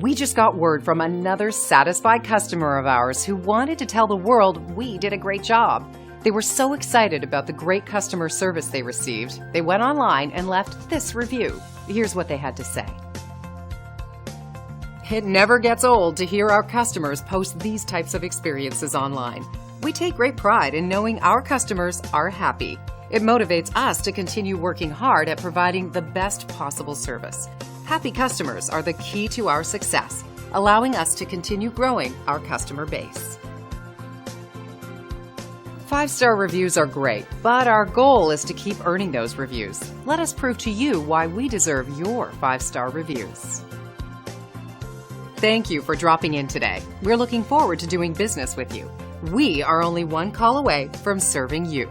We just got word from another satisfied customer of ours who wanted to tell the world we did a great job. They were so excited about the great customer service they received, they went online and left this review. Here's what they had to say. It never gets old to hear our customers post these types of experiences online. We take great pride in knowing our customers are happy. It motivates us to continue working hard at providing the best possible service. Happy customers are the key to our success, allowing us to continue growing our customer base. 5-star reviews are great, but our goal is to keep earning those reviews. Let us prove to you why we deserve your 5-star reviews. Thank you for dropping in today. We're looking forward to doing business with you. We are only one call away from serving you.